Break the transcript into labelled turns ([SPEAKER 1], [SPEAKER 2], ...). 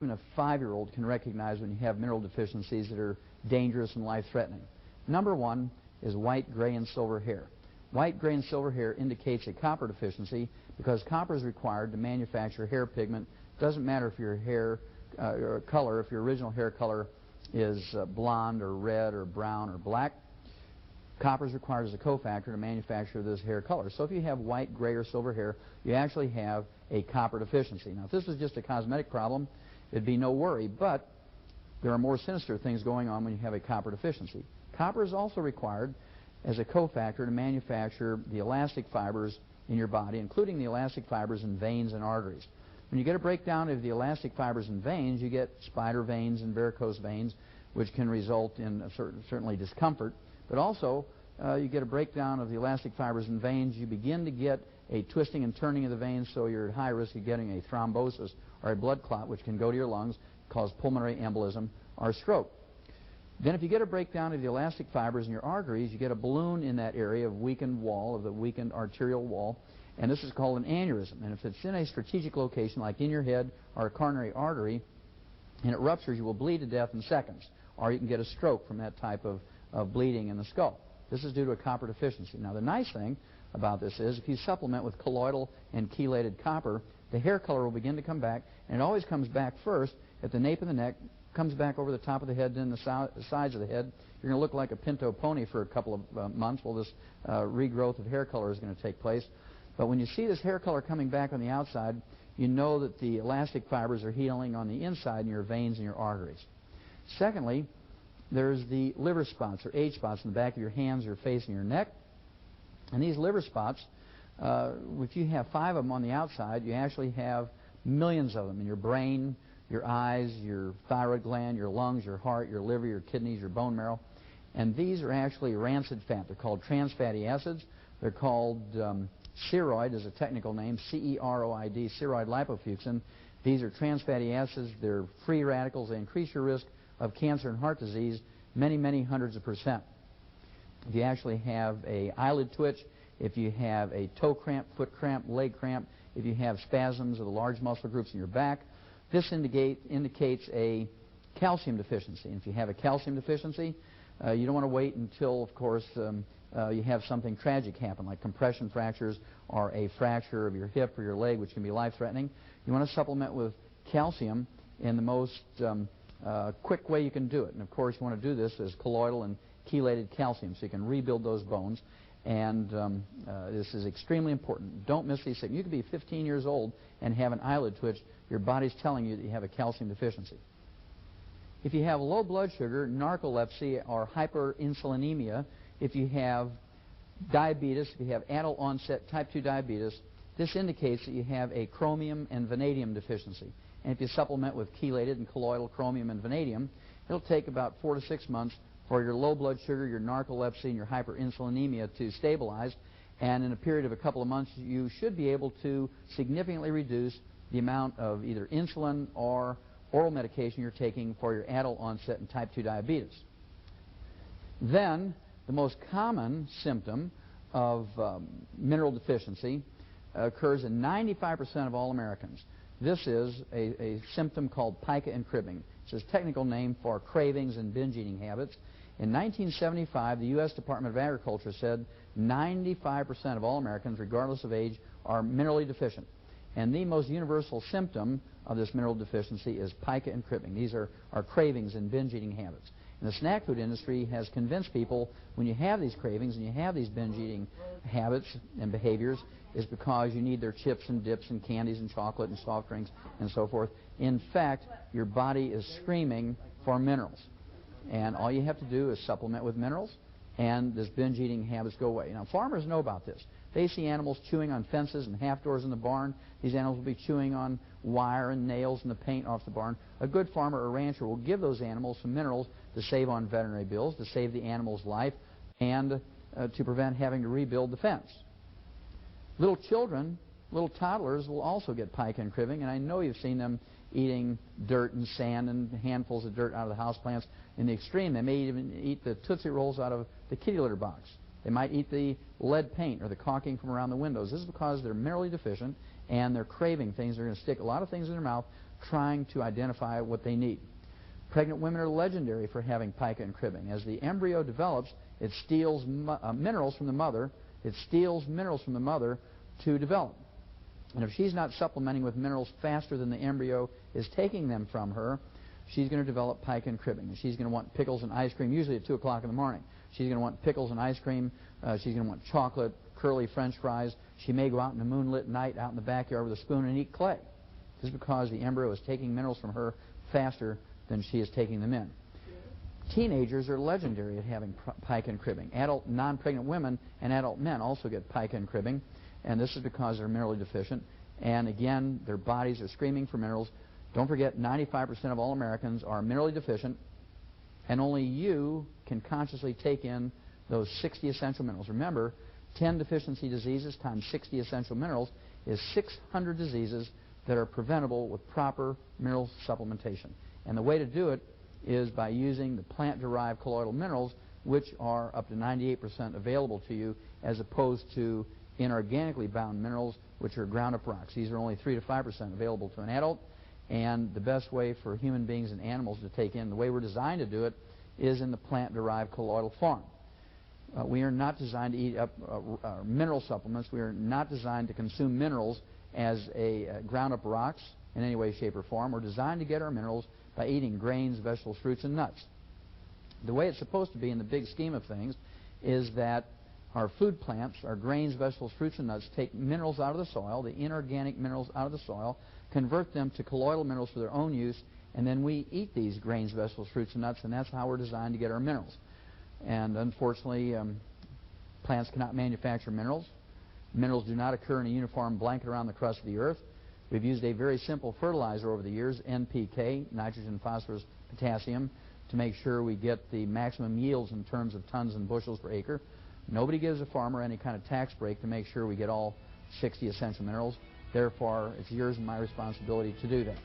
[SPEAKER 1] Even a 5-year-old can recognize when you have mineral deficiencies that are dangerous and life-threatening. Number one is white, gray, and silver hair. White, gray, and silver hair indicates a copper deficiency because copper is required to manufacture hair pigment. It doesn't matter if your hair color, if your original hair color is blonde or red or brown or black. Copper is required as a cofactor to manufacture this hair color. So if you have white, gray, or silver hair, you actually have a copper deficiency. Now, if this was just a cosmetic problem, it'd be no worry, but there are more sinister things going on when you have a copper deficiency. Copper is also required as a cofactor to manufacture the elastic fibers in your body, including the elastic fibers in veins and arteries. When you get a breakdown of the elastic fibers in veins, you get spider veins and varicose veins, which can result in certainly discomfort. But also, you get a breakdown of the elastic fibers in veins, you begin to get a twisting and turning of the veins, so you're at high risk of getting a thrombosis or a blood clot, which can go to your lungs, cause pulmonary embolism or stroke. Then if you get a breakdown of the elastic fibers in your arteries, you get a balloon in that area of weakened wall, of the weakened arterial wall, and this is called an aneurysm. And if it's in a strategic location, like in your head or a coronary artery, and it ruptures, you will bleed to death in seconds, or you can get a stroke from that type of bleeding in the skull. This is due to a copper deficiency. Now, the nice thing about this is if you supplement with colloidal and chelated copper, the hair color will begin to come back, and it always comes back first at the nape of the neck, comes back over the top of the head, then the sides of the head. You're going to look like a pinto pony for a couple of months while this regrowth of hair color is going to take place. But when you see this hair color coming back on the outside, you know that the elastic fibers are healing on the inside in your veins and your arteries. Secondly, there's the liver spots or age spots in the back of your hands, your face, and your neck. And these liver spots, if you have 5 of them on the outside, you actually have millions of them in your brain, your eyes, your thyroid gland, your lungs, your heart, your liver, your kidneys, your bone marrow. And these are actually rancid fat. They're called trans fatty acids. They're called ceroid is a technical name, C-E-R-O-I-D, ceroid lipofusin. These are trans fatty acids. They're free radicals. They increase your risk of cancer and heart disease many, many hundreds of %. If you actually have a eyelid twitch, if you have a toe cramp, foot cramp, leg cramp, if you have spasms of the large muscle groups in your back, this indicates a calcium deficiency. And if you have a calcium deficiency, you don't want to wait until, of course, you have something tragic happen, like compression fractures or a fracture of your hip or your leg, which can be life-threatening. You want to supplement with calcium in the most quick way you can do it. And, of course, you want to do this as colloidal and chelated calcium, so you can rebuild those bones. And this is extremely important. Don't miss these things. You could be 15 years old and have an eyelid twitch. Your body's telling you that you have a calcium deficiency. If you have low blood sugar, narcolepsy, or hyperinsulinemia, if you have diabetes, if you have adult onset type 2 diabetes, this indicates that you have a chromium and vanadium deficiency. And if you supplement with chelated and colloidal chromium and vanadium, it'll take about 4 to 6 months for your low blood sugar, your narcolepsy, and your hyperinsulinemia to stabilize. And in a period of a couple of months, you should be able to significantly reduce the amount of either insulin or oral medication you're taking for your adult onset and type 2 diabetes. Then, the most common symptom of mineral deficiency occurs in 95% of all Americans. This is a symptom called pica and cribbing. It's a technical name for cravings and binge eating habits. In 1975, the U.S. Department of Agriculture said 95% of all Americans, regardless of age, are minerally deficient. And the most universal symptom of this mineral deficiency is pica and cribbing. These are cravings and binge eating habits. And the snack food industry has convinced people when you have these cravings and you have these binge eating habits and behaviors, is because you need their chips and dips and candies and chocolate and soft drinks and so forth. In fact, your body is screaming for minerals. And all you have to do is supplement with minerals, and this binge eating habits go away. Now, farmers know about this. They see animals chewing on fences and half doors in the barn. These animals will be chewing on wire and nails and the paint off the barn. A good farmer or rancher will give those animals some minerals to save on veterinary bills, to save the animal's life, and to prevent having to rebuild the fence. Little children, little toddlers, will also get pica and cribbing, and I know you've seen them eating dirt and sand and handfuls of dirt out of the houseplants. In the extreme, they may even eat the Tootsie Rolls out of the kitty litter box. They might eat the lead paint or the caulking from around the windows. This is because they're minerally deficient and they're craving things. They're going to stick a lot of things in their mouth trying to identify what they need. Pregnant women are legendary for having pica and cribbing. As the embryo develops, it steals minerals from the mother. It steals minerals from the mother to develop. And if she's not supplementing with minerals faster than the embryo is taking them from her, she's going to develop pica and cribbing. And she's going to want pickles and ice cream, usually at 2 o'clock in the morning. She's going to want pickles and ice cream. She's going to want chocolate, curly French fries. She may go out in a moonlit night out in the backyard with a spoon and eat clay. This is because the embryo is taking minerals from her faster than she is taking them in. Teenagers are legendary at having pica and cribbing. Adult non-pregnant women and adult men also get pica and cribbing, and this is because they're minerally deficient. And again, their bodies are screaming for minerals. Don't forget, 95% of all Americans are minerally deficient, and only you can consciously take in those 60 essential minerals. Remember, 10 deficiency diseases times 60 essential minerals is 600 diseases that are preventable with proper mineral supplementation. And the way to do it is by using the plant-derived colloidal minerals, which are up to 98% available to you, as opposed to inorganically bound minerals, which are ground-up rocks. These are only 3 to 5% available to an adult, and the best way for human beings and animals to take in, the way we're designed to do it, is in the plant-derived colloidal form. We are not designed to eat up mineral supplements. We are not designed to consume minerals as ground-up rocks in any way, shape, or form. We're designed to get our minerals by eating grains, vegetables, fruits, and nuts. The way it's supposed to be in the big scheme of things is that our food plants, our grains, vegetables, fruits, and nuts, take minerals out of the soil, the inorganic minerals out of the soil, convert them to colloidal minerals for their own use, and then we eat these grains, vegetables, fruits, and nuts, and that's how we're designed to get our minerals. And unfortunately, plants cannot manufacture minerals. Minerals do not occur in a uniform blanket around the crust of the earth. We've used a very simple fertilizer over the years, NPK, nitrogen, phosphorus, potassium, to make sure we get the maximum yields in terms of tons and bushels per acre. Nobody gives a farmer any kind of tax break to make sure we get all 60 essential minerals. Therefore, it's yours and my responsibility to do that.